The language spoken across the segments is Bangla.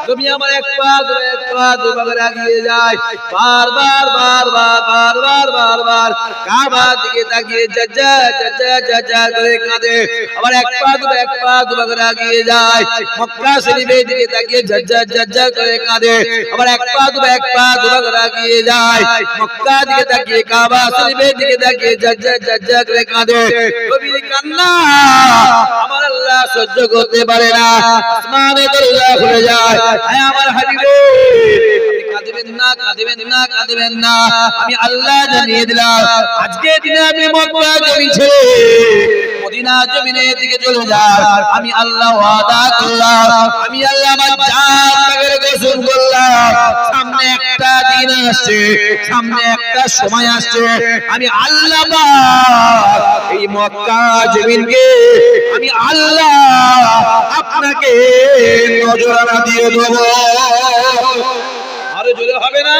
তুমি আমার এক পা দুবার এগিয়ে যায়, বারবার কাবা দিকে তাকিয়ে যা করে কাঁদে। আবার এক পা দুবার এগিয়ে যায়, মক্কা শরীফের দিকে তাকিয়ে যা করে কাঁদে। আবার এক পা দুবার এগিয়ে যায়, মক্কা দিকে তাকিয়ে কাবা শরীফের দিকে তাকিয়ে যা করে কাঁদে। নবীর কান্না আমার আল্লাহ সহ্য করতে পারে না, আসমানে দরজা খুলে যায়। আয় আমার হাবিব, কাঁদবেন না, আমি আল্লাহ জানিয়ে দিলাম আজকে দিনে আপনি মক্কা জমিন ছেড়ে মদিনা জমিনের দিকে চলে যান। আমি আল্লাহ ওয়াদা করলাম, আমি আল্লাহ আমার জান তাকে কসম করলাম, সামনে একটা দিন আসছে, সামনে একটা সময় আসছে, আমি আল্লাহ এই মক্কা জমিনকে আমি আল্লাহ আপনাকে নজরানা দিয়ে দেব। আরো জোরে হবে না?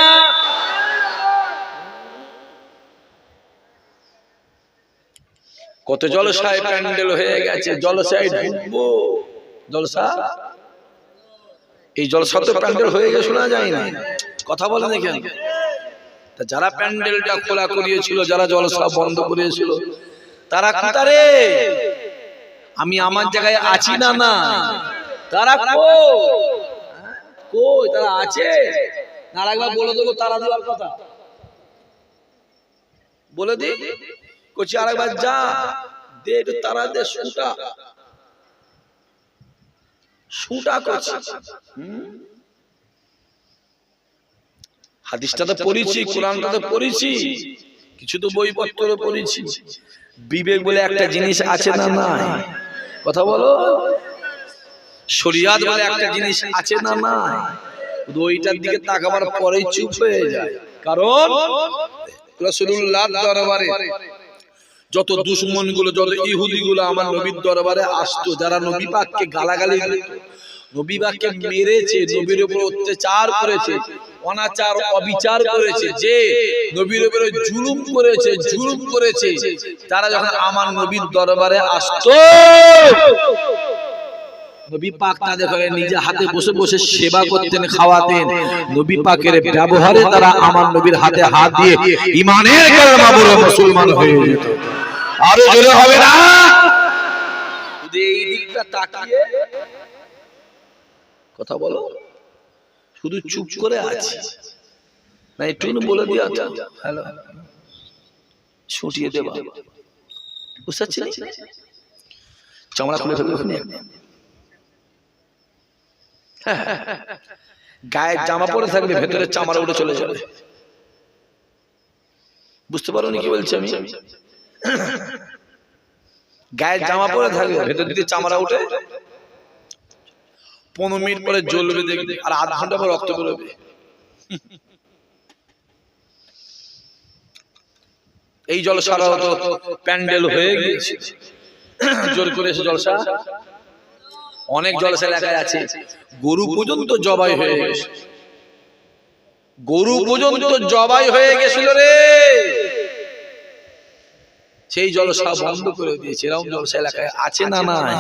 কত জলসায় প্যান্ডেল হয়ে গেছে, জলসায় ঢুকবো, জলসা এই জলসা তো প্যান্ডেল হয়ে গেছে শোনা যায় না, কথা বলে দেখেন। যারা প্যান্ডেলটা খোলা করিয়েছিল, যারা জলসা বন্ধ করিয়েছিল, তারা কোথারে? আমি আমার জায়গায় আছি না? না, তারা কই? তারা আছে না? একবার বলে দেবো তারা দেওয়ার কথা বলে দি করছি, আরেকবার যা দে একটু তারা দে, শুটা করছি। হাদিসটা তো পড়েছি, কোরআনটা তো পড়েছি, কিছু তো বইপত্র পড়েছি। বিবেক বলে একটা জিনিস আছে না? নাই, কথা বলো। শরিয়াত বলে একটা জিনিস আছে না? নাই। ওইটার দিকে তাকাবার পরেই চুপ হয়ে যায়, কারণ রাসূলুল্লাহর দরবারে যত দুশমন গুলো, যত ইহুদি গুলো আমার নবীর দরবারে আসতো, যারা নবী পাককে গালাগালি দিত, নবী পাককে মেরেছে, নবীর উপর অত্যাচার করেছে, অনাচার অবিচার করেছে, যে নবীর উপরে জুলুম করেছে, তারা যখন আমার নবীর দরবারে আসতো, নবী পাক তাদের ঘরে নিজে হাতে বসে বসে সেবা করতেন, খাওয়াতেন। নবী পাকের ব্যবহারে তারা আমার নবীর হাতে হাত দিয়ে ঈমানের কালেমা পড়ে মুসলমান হয়ে যেত। আরো জোরে হবে না? শুধু এই দিকটা তাকিয়ে কথা বলো, শুধু চুপ করে আছে না, একটু বলে দিয়া হ্যালো ছুটিয়ে দেবা, বুঝতে পারছি, চামড়া খুলে ফেলবে ওখানে। গায়ে জামা পরে থাকবে, ভেতরে চামড়া উঠে চলে যাবে, বুঝতে পারো নি কি বলছি আমি? গায়ে জামা পরে থাকবে, ভেতর দিকে চামড়া উঠে 15 মিনিট পরে জ্বলবে দেখবে, আর আধ ঘন্টা পর রক্ত বেরোবে। এই জলসা প্যান্ডেল হয়ে গিয়েছে, জোর করে এসে জলসা। অনেক জলসা এলাকায় আছে গরু পর্যন্ত জবাই হয়ে গেছে, গরু পর্যন্ত জবাই হয়ে গেছিল রে, সেই জলসা বন্ধ করে দিয়েছে। এরকম জলসা এলাকায় আছে না? নাই।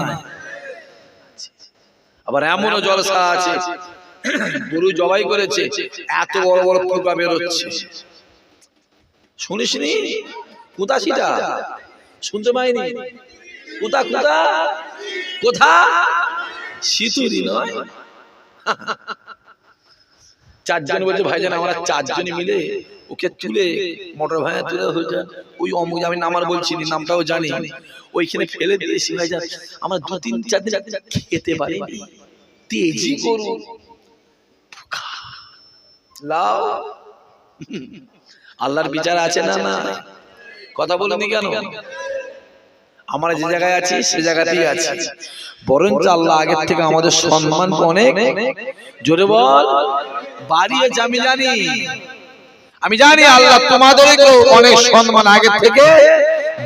আবার এমনও জলসা আছে গরু জবাই করেছে, এত বড় বড় পোকা বেরোচ্ছে, শুনিস নি? কুতাশিটা শুনতে পাইনি? কোথা সিতুরি নয়, 4 জন বলছে ভাইজান আমরা 4 জনই মিলে ওকে তুলে মোটর ভাইয়া তুলে হয়ে যায় ওই অমুক, আমি নামার বলছি নামটাও জানি, ওইখানে ফেলে দিয়েছি ভাইজান, আমরা 2-3-4 দিন খেতে পারিনি, তেজি গরু লাও। আল্লাহর বিচার আছে না? না, কথা বলুন কেন? আমরা যে জায়গায় আছি সে জায়গাতেই আছি, বরঞ্চ আল্লাহ আগের থেকে আমাদের সম্মান অনেক, জোরে বল, বাড়িয়েছে। আমি জানি আল্লাহ তোমাদেরকেও অনেক সম্মান আগের থেকে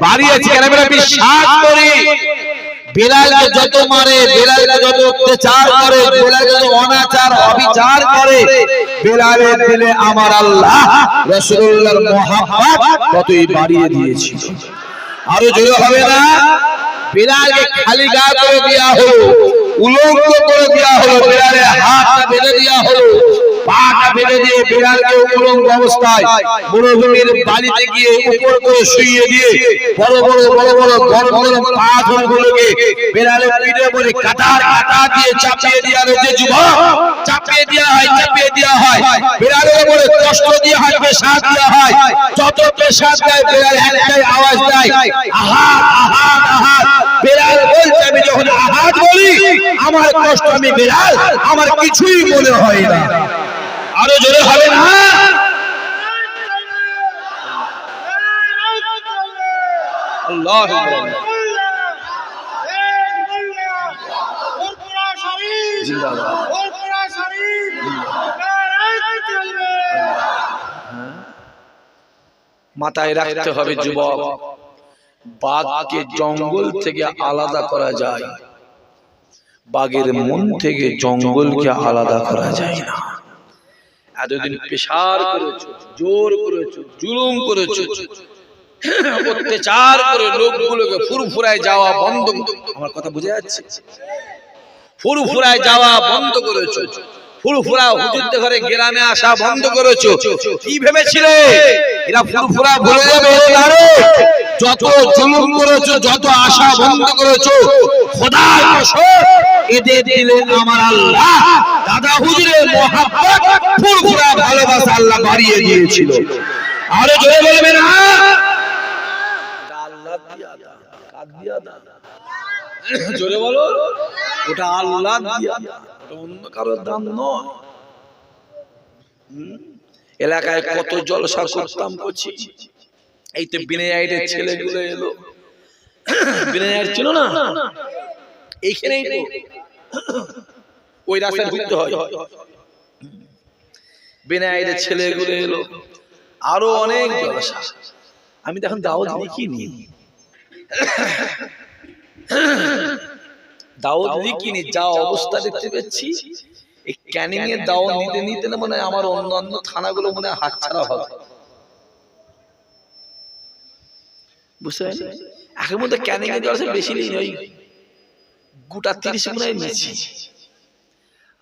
বাড়িয়েছে, কেন আমরা বিশ্বাস করি। বেলালকে যত মারে, বেলালকে যত অত্যাচার করে, বেলালকে যত অনাচার অবিচার করে, বেলালের দিলে আমার আল্লাহ রাসূলুল্লাহর মহব্বত ততই বাড়িয়ে দিয়েছে। আরো জোরে হবে না? বেলালকে খালি গা করে দেয়া হলো, উলঙ্গ করে দেয়া হলো, বেলালের হাত বেঁধে দেওয়া হলো। পাটা বেঁধে দিয়ে বিড়ালকে উলঙ্গ অবস্থায় মরুভূমির বালিতে গিয়ে উপর করে শুইয়ে দিয়ে বড় বড় গরম গরম পাথরগুলোকে বিড়ালের পিঠে পরে কাটার কাটা দিয়ে চাপিয়ে দেওয়া রয়েছে। যুবক, চাপিয়ে দেওয়া হয় বিড়ালের উপরে কষ্ট দিয়ে হয়, পেশাব দেওয়া হয়। যত পেশাব দেয় বিড়াল একটাই আওয়াজ দেয়, আহাত আহাত আহাত। বিড়াল বলছে আমি যখন আহাত বলি আমার কষ্ট, আমি বিড়াল, আমার কিছুই মনে হয় না। আরো জোরে হবে না? আল্লাহু আকবার। জিন্দাবাদ। মাথায় রাখতে হবে যুবক, বাঘকে জঙ্গল থেকে আলাদা করা যায়, বাঘের মন থেকে জঙ্গলকে আলাদা করা যায় না। এতদিন পেশার করেছো, জোর করেছো, জুলুম করেছো, অত্যাচার করে লোকগুলোকে ফুরফুরায় যাওয়া বন্ধ। আমার কথা বুঝে যাচ্ছে? ফুরফুরায় যাওয়া বন্ধ করেছো, ফুরফুরা হুজুরদের ঘরে গ্রামে আসা বন্ধ করেছো। কি ভেবেছিলে এরা ফুরফুরা ভুলে যাবে? যত জুলুম করেছো, যত আশা বন্ধ করেছো, খোদার কসম এদের দিলে আমার আল্লাহ দাদা হুজুরের মহব্বত, ফুরফুরা ভালোবাসা আল্লাহ বাড়িয়ে দিয়েছিল। আরো জোরে বলবে না? আল্লাহ দিয়া দান, কার দিয়া দান? জোরে বলো। ওটা আল্লাহ দিয়া দান, ওটা অন্য কারোর দান নয়। এলাকায় কত জলসা করতাম, করছি। এই তো বিনাইয়ের ছেলেগুলো এলো, বিনাইয়ের ছিল না এইখানেই তো, ওই রাস্তায় ঘুরতে হয়। বিনাইয়ের ছেলেগুলো এলো, আরো অনেক জলসা। আমি তো এখন দাওয়াত দেখিনি, দাওয়াত দেখিনি, যা অবস্থা দেখতে পাচ্ছি এই ক্যানিং এর দাওয়াত নিতে নিতে না মনে হয় আমার অন্যান্য থানাগুলো মনে হয় হাতছাড়া হবে। বুঝতে পারছি একের মধ্যে ক্যানিং এর জলসা বেশি নেই, ওই গোটা 30 মনে হয় নিয়েছি।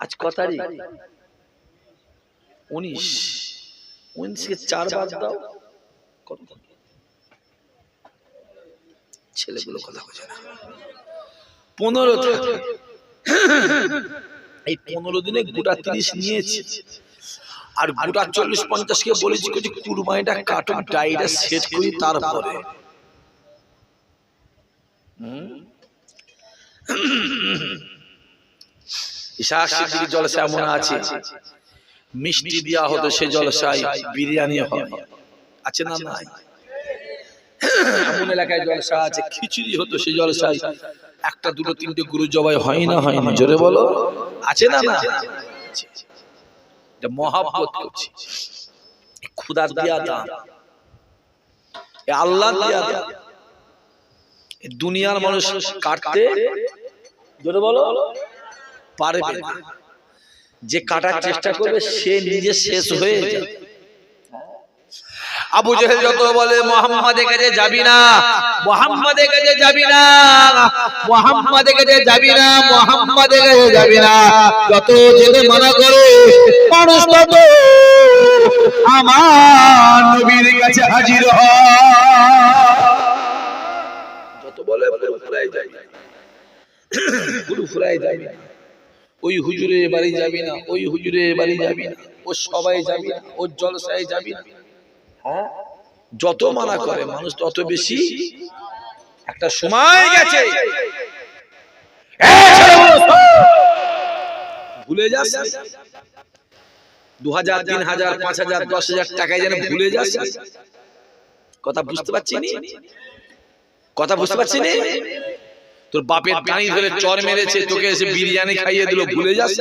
আজ কত তারিখ? 19 কে 4 বাদ দাও, কত? ছেলেগুলো কথা বোঝে না। 15 থাকে, এই 15 দিনে গোটা 30 নিয়েছি। আর গোটা 40-50 কে বলেছি যে কুরবানিটা কাটুন, ডাইটা সেট করি তারপরে। ইশাক সিদ্দিকী জলসা এমন আছে, মিষ্টি দেওয়া হতো সে জলসায় বিরিয়ানি হয়, আছে না নাই? এমন এলাকায় জলসা আছে, খিচুড়ি হতো সে জলসায় 1টা 2টো 3টে গরু জবাই হয় না, হয় না? জোরে বলো, আছে না না? মহব্বত করছি, খুদা দিয়া দান, আল্লাহ দিয়া দান। দুনিয়ার মানুষ কাটতে, জোরে বলো, পারবে না। যে কাটার চেষ্টা করবে সে নিজে শেষ হয়ে যাবে। আবু জেহেল যত বলে মুহাম্মাদের কাছে যাবি না, মুহাম্মাদের কাছে যাবি না, মুহাম্মাদের কাছে যাবি না, মুহাম্মাদের কাছে যাবি না, যত যেতে মানা করে মানুষ তত আমার নবীর কাছে হাজির হয়। যত বলে ফুরফুরায় যাবি, ফুরফুরায় যাবি, ওই হুজুরের বাড়ি যাবি না, ওই হুজুরের বাড়ি যাবি না, ও সবাই যাবি না, ও জলসায় যাবি না। হ্যাঁ, যত মানা করে মানুষ তত বেশি। একটা সময় গেছে ভুলে যাস, 2000, 3000, 5000, 10,000 টাকায় যেন ভুলে যাস। কথা বুঝতে পারছি নি? কথা বুঝতে পারছি নি? তোর বাপের গানি ধরে চর মেরেছে, তোকে এসে বিরিয়ানি খাইয়ে দিল, ভুলে যাস?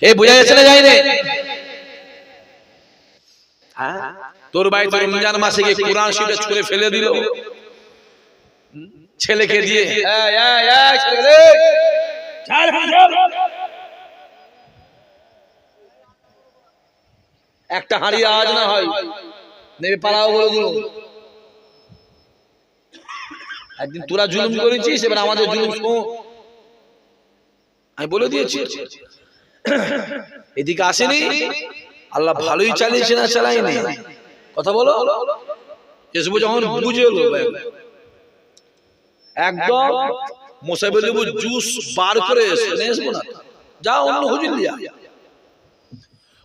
এই বোঝা যাচ্ছে না? যায় না? হ্যাঁ, তোর ভাই তোর রমজান মাসে গিয়ে কোরআন শরীফ ছুঁড়ে ফেলে দিল ছেলেকে দিয়ে। একটা হাঁড়ি আওয়াজ না হয় নেবে পালাও বলে দিল। একদিন তোরা জুলুম করেছিস, এবার আমাদের জুলুম শোন। আমি বলে দিয়েছি এদিকে আসেনি, আল্লাহ ভালোই চালিয়েছে না চালায়নি? কথা বলো। এসবো যখন বুঝে এলো একদম মোসাইবে লেবু জুস বার করে এসবো না, যা অন্য হুজুর লিয়া,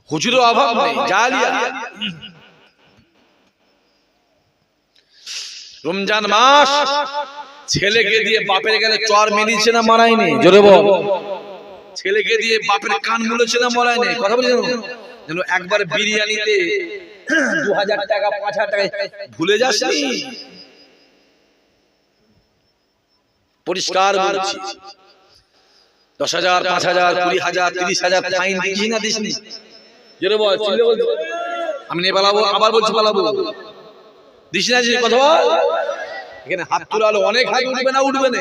হুজুরের অভাব নেই, যা লিয়া। রমজান মাস ছেলেকে দিয়ে বাপের গেলে চর মেরেছে না মারায়নি? জোরে বল। ছেলেকে দিয়ে বাপের কান মুলেছে না মারায়নি? কথা বলছেন যেন একবার বিরিয়ানিতে 2000 টাকা 5000 টাকা ভুলে যাসনি। পরিষ্কার বলছি, 10,000 5,000 20,000 30,000 ফাইন দিছিস না দিসনি? জোরে বল, চিল্লে বল। আমি নিয়ে পালাবো, আবার বলছি পালাবো, দিস না? কথা বল। এখানে হাত তোলালো, অনেক হাত উঠবে না, উঠবে না,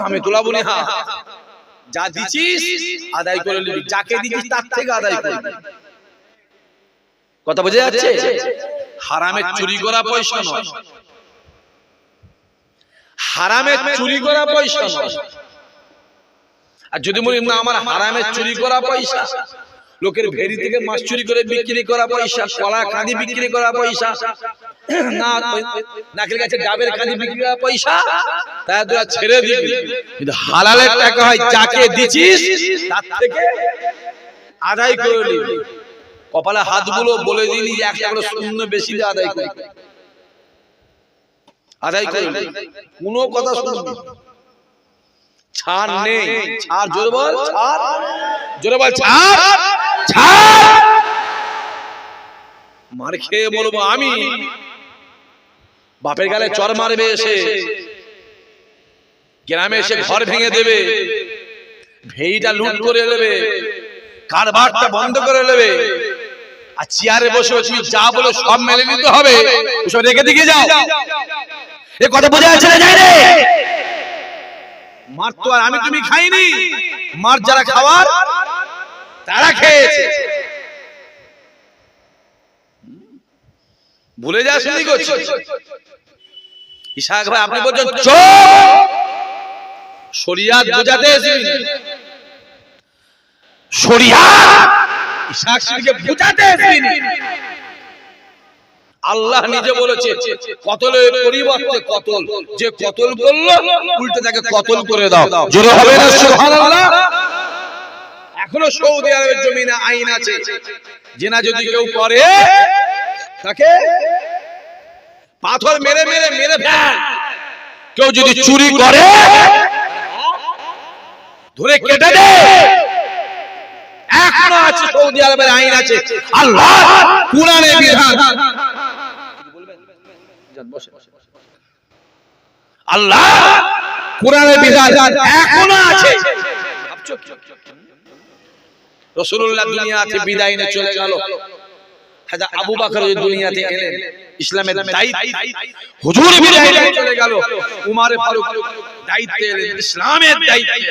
আমি তোলাবো না। যা দিছিস আদায় করে নিবি, যাকে দিছিস তার থেকে আদায় করবি। কথা বোঝা যাচ্ছে? হারামে চুরি করা পয়সা নয়, হারামে চুরি করা পয়সা নয়। আর যদি বলি না আমার হারামে চুরি করা পয়সা, লোকের ভেড়ি থেকে মাছ চুরি করে বিক্রি করা পয়সা, কলা কাঁদি বিক্রি করা পয়সা, না নাকের কাছে ডাবের কাঁদি বিক্রি করা পয়সা, তাই তোরা ছেড়ে দিবি। কিন্তু হালালের টাকা হয়, যাকে দিছিস তার থেকে আদায় করে নিবি। কপালে হাতগুলো বলে দিলি, একটা করে শূন্য বেশি দিয়ে আদায় করে আদায় করে কোনো কথা শুনবি, ছাড় নেই। ছাড়, জোরে বল ছাড়, জোরে বল ছাড়, ছাড়। মার খেয়ে বলবো আমি, বাপের গালে চর মারবে, এসে গ্রামে এসে ঘর ভেঙে দেবে, ভেড়িটা লুট করে নেবে, কারবারটা বন্ধ করে নেবে, আর চেয়ারে বসে তুমি যা বলো সব মেনে নিতে হবে, সব রেখে দিকে যাও। এ কথা বোঝা যাচ্ছে না? যাই রে, মার তো আর আমি তুমি খাইনি, মার যারা খাওয়ার তারা খেয়েছে। ভুলে যাস নি করছি। ইসাক ভাই আপনি বলছেন চুপ, শরিয়াত বোঝাতে এসেছেন, শরিয়াত ইসাক শিরকে বোঝাতে এসেছেন। আল্লাহ নিজে বলেছে কতলের পরিবর্তে কতল, যে কতল করলো উল্টে তাকে কতল করে দাও। জোরে হবে না সুবহানাল্লাহ? এখনো সৌদি আরবের জমিনে আইন আছে, জিনা যদি কেউ করে তাকে পাথর মেরে মেরে মেরে ফেল। কেউ যদি চুরি করে ধরে কেটে দে। এখনো আছে, সৌদি আরবের আইন আছে, আল্লাহ কুরআনের বিধান। আল্লাহ কুরআনের বিধান এখনো আছে। রাসূলুল্লাহ দুনিয়াতে বিদায় নিয়ে চলে গেল, হযরত আবু বকর দুনিয়াতে এলেন, ইসলামের দায়িত্ব হুজুর বিদায় নিয়ে চলে গেল, উমর ফারুক দায়িত্বে এলেন, ইসলামের দায়িত্বে।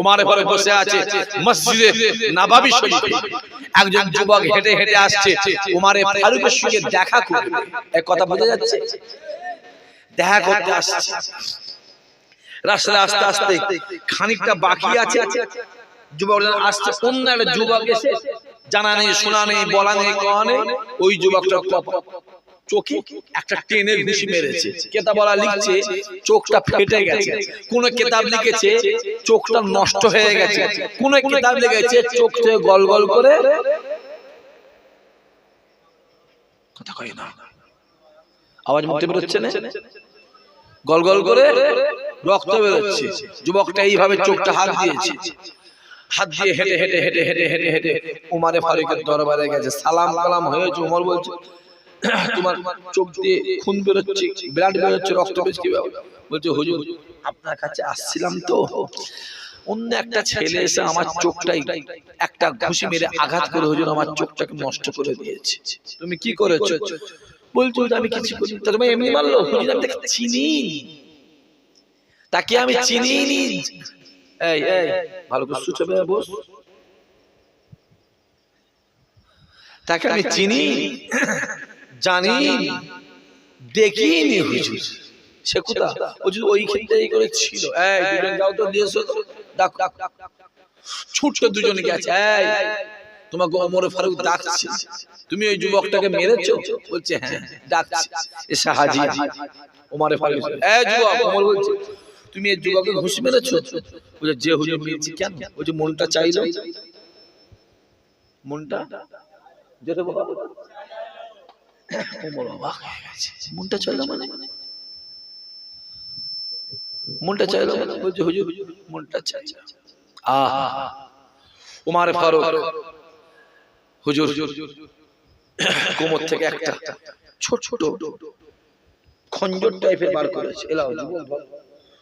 উমর ফারুক বসে আছে মসজিদে নববী শরীফে, একজন যুবক হেঁটে হেঁটে আসছে, উমর ফারুকের সঙ্গে দেখা করবে। এই কথা বোঝা যাচ্ছে? দেখা করতে আসছে, রাস্তায় আস্তে আস্তে খানিকটা বাকি আছে, যুবক আসছে, অন্য একটা যুবক এসে জানা নেই শোনা নেই বলা নেই কওয়া নেই, ওই যুবকটা চোখে একটা টেনে ঘুষি মেরেছে। কেতাব বলা লিখছে চোখটা ফেটে গেছে, কোন কেতাব লিখেছে চোখটা নষ্ট হয়ে গেছে, কোন কেতাব লিখেছে চোখ থেকে গল গল করে, কথা কই না, আওয়াজ মুখে বেরোচ্ছে না, গল গল করে রক্ত বেরোচ্ছে। যুবকটা এইভাবে চোখটা হাত দিয়েছে, হাত দিয়ে হেঁটে হেঁটে হেঁটে হেঁটে হেঁটে হেঁটে উমর ফারুকের দরবারে গেছে, সালাম কালাম হয়েছে। উমর বলছে তোমার চোখ দিয়ে খুন বেরোচ্ছে, ব্লাড বেরোচ্ছে, রক্ত বেরোচ্ছে, বলছে হুজুর আপনার কাছে আসছিলাম তো, অন্য একটা ছেলে এসে আমার চোখটাই একটা ঘুষি মেরে আঘাত করে হুজুর আমার চোখটাকে নষ্ট করে দিয়েছে, তুমি কি করেছো? বলছো আমি কিছু করি। তুমি এমনি মারলো? হুজুর আমি তাকে চিনি, তাকে আমি চিনি নি। এই এই ভালো করে সুচবে বস, তাকে আমি চিনি জানি দেখিনি হুজুর, সে কোথা ওইখানটাই করে ছিল। এই দুজন যাও তো দিয়েছো ডাক ডাক ছুটে দুজনে গেছে। এই তোমাকে ওমর ফারুক ডাকছে, তুমি ওই যুবকটাকে মেরেছো? বলছে হ্যাঁ ডাকছে। এসে হাজির ওমর ফারুক। এই যুবক, ওমর বলছে তুমি এই যুবককে ঘুষ মেরেছো? বলছে যে হুজুর মেরেছি। কেন? বলছে মনটা চাইলো। মনটা যেটা বলা ওমর অবাক হয়ে গেছে। মনটা চাইলো মানে? মনটা চাইলো মানে? বলছে হুজুর মনটা চাইলো। আহা ওমর ফারুক হুজুর কোমর থেকে একটা ছোট ছোট খঞ্জর টাইপের বার করেছে। এলাও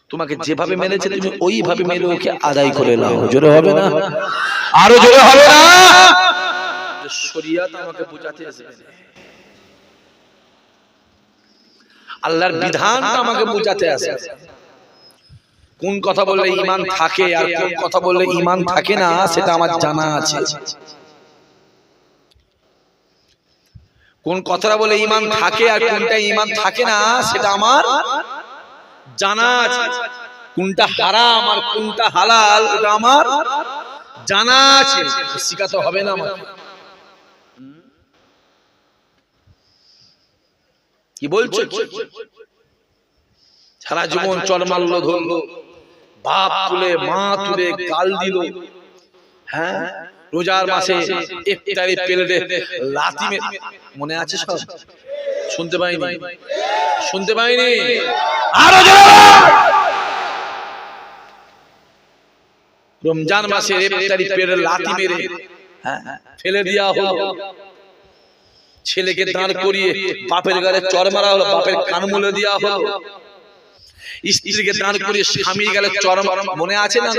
তোমাকে যেভাবে মেরেছে তুমি ওইভাবে মেরে ওকে আদায় করে নাও। জোরে হবে না? আরো জোরে হবে না? শরিয়ত আমাকে বোঝাতে আসবে, আল্লাহর বিধানটা আমাকে বোঝাতে আসে। কোন কথা বললে ঈমান থাকে আর কোন কথা বললে ঈমান থাকে না সেটা আমার জানা আছে। কোন কথাটা বলে ঈমান থাকে আর কোনটা ঈমান থাকে না সেটা আমার জানা আছে। কোনটা হারাম আর কোনটা হালাল ওটা আমার জানা আছে। শিখাতে হবে না আমাকে। কি বলছো? সারা জীবন চর মারলো, ধরলো, বাপ তুলে মা তুলে গাল দিল। হ্যাঁ রোজার মাসে ইফতারি প্লেটে লাথি মেরে, মনে আছে সব? শুনতে পাইনি? শুনতে পাইনি? আরো জোরে! রমজান মাসে ইফতারি প্লেটে লাথি মেরে ফেলে দেওয়া হলো। ছেলেকে দাঁড় করিয়ে বাপের গালে চর মারা হলো, বাপের কান মুলে দেওয়া হলো। স্ত্রীকে দাঁড় করিয়ে স্বামীর গালে চর, মনে আছে না?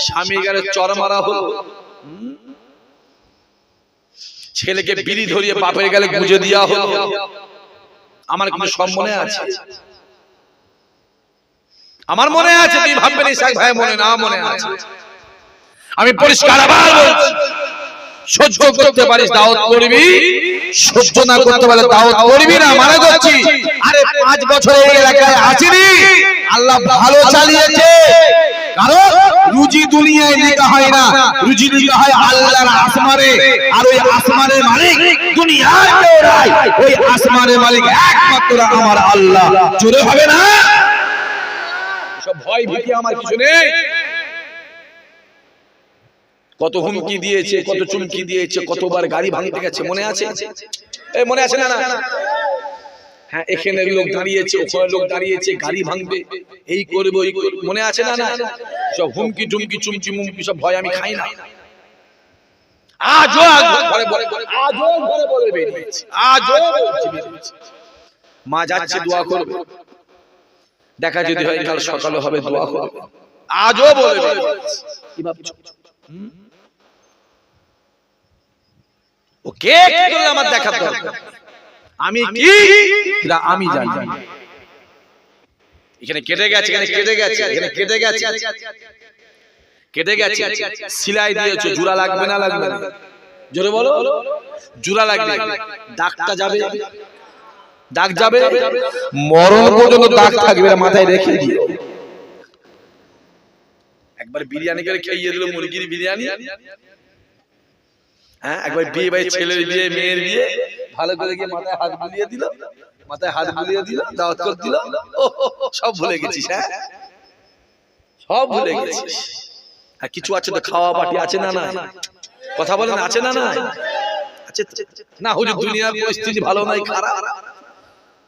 স্বামীর গালে চর মারা হলো। ছেলেকে বিড়ি ধরিয়ে বাপের গালে গুজে দেওয়া হলো। আমার কিন্তু সব মনে আছে, আমার মনে আছে। তুই ভাববেন ইসাক ভাই মনে না, মনে আছে। আমি পরিষ্কার আবার বলছি, সহ্য করতে পারিস দাওয়াত করবি, সহ্য না করতে পারলে দাওয়াত করবি না। মানে করছি আরে 5 বছর এই এলাকায় আছিনি, আল্লাহ ভালো চালিয়েছে। কারণ রুজি দুনিয়ায় লেখা হয় না, রুজি লেখা হয় আল্লাহর আসমানে। আর ওই আসমানের মালিক দুনিয়ার কেউ নাই, ওই আসমানের মালিক একমাত্র আমার আল্লাহ। জোরে হবে না? সব ভয় ভীতি আমার কিছু নেই। কত হুমকি দিয়েছে, কত চুমকি দিয়েছে, কতবার গাড়ি ভাঙতে গেছে, মনে আছে? এই মনে আছে না? হ্যাঁ এখানে লোক দাঁড়িয়েছে, ওখানে লোক দাঁড়িয়েছে, গাড়ি ভাঙবে, এই করবে ওই করবে, মনে আছে না? সব হুমকি ঝুমকি চুমকি মুমকি সব ভয় আমি খাই না। আজও ঘরে বলে, আজও ঘরে বলে বেরিয়েছি, আজও বেরিয়েছি। মা যাচ্ছে দোয়া করবে, দেখা যদি হয় কাল সকালে হবে দোয়া করবে, আজও বলে বেরিয়েছি। কি ভাবছো? ও কে কি করলে আমার দেখার দরকার? আমি কি আমি জানি। এখানে কেটে গেছে, এখানে কেটে গেছে, এখানে কেটে গেছে, কেটে গেছে, সেলাই দিয়েছো, জোড়া লাগবে না? লাগবে না? জোরে বলো। জোড়া লাগবে, দাগটা যাবে, দাগ যাবে, মরণ পর্যন্ত দাগ থাকবে, মাথায় রেখে দিও। একবার বিরিয়ানি করে খেয়ে দিল, মুরগির বিরিয়ানি। হ্যাঁ একবার বিয়ে ভাই, ছেলের বিয়ে, মেয়ের বিয়ে, ভালো করে গিয়ে মাথায় হাত বুলিয়ে দিল, মাথায় হাত বুলিয়ে দিল, দাওয়াত করে দিল। সব ভুলে গেছিস? হ্যাঁ সব ভুলে গেছিস। আর কিছু আছে তো, খাওয়া পার্টি আছে না? না কথা বলেন, আছে না? না আছে না? হুজুর দুনিয়ার পরিস্থিতি ভালো নাই, খারাপ।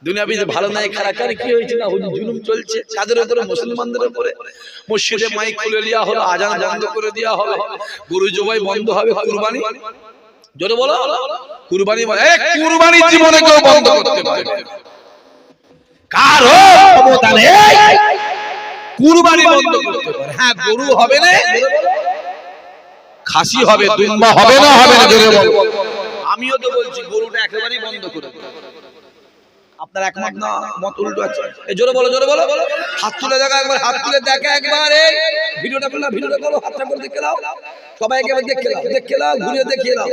দুনিয়া ভালো নাই, খারাপ। কার কি হয়েছে? না হুজুর জুলুম চলছে কাদের উপরে? মুসলমানদের উপরে। মসজিদে মাইক খুলে দেওয়া হলো, আজান বন্ধ করে দেওয়া হলো, গরু জবাই বন্ধ হবে, কুরবানি। জোরে বলো। কুরবানি, কুরবানি জীবনে কেউ বন্ধ করতে পারবে না, কারো ক্ষমতা নেই কুরবানি বন্ধ করতে পারে। হ্যাঁ গরু হবে না, খাসি হবে, দুম্বা হবে না? হবে না? জোরে বলো। আমিও তো বলছি গরুটা একেবারেই বন্ধ করে দেব। আপনার একমত না? মত উল্টো আছে। এই জোরে বলো, জোরে বলো। হাত তুলে দেখা একবার, হাত তুলে দেখা একবার। এই ভিডিওটা করলাম, ভিডিওটা করো, হাতটা করে দেখে নাও সবাই, একবার দেখে নাও, দেখে নাও, ঘুরে দেখিয়ে নাও।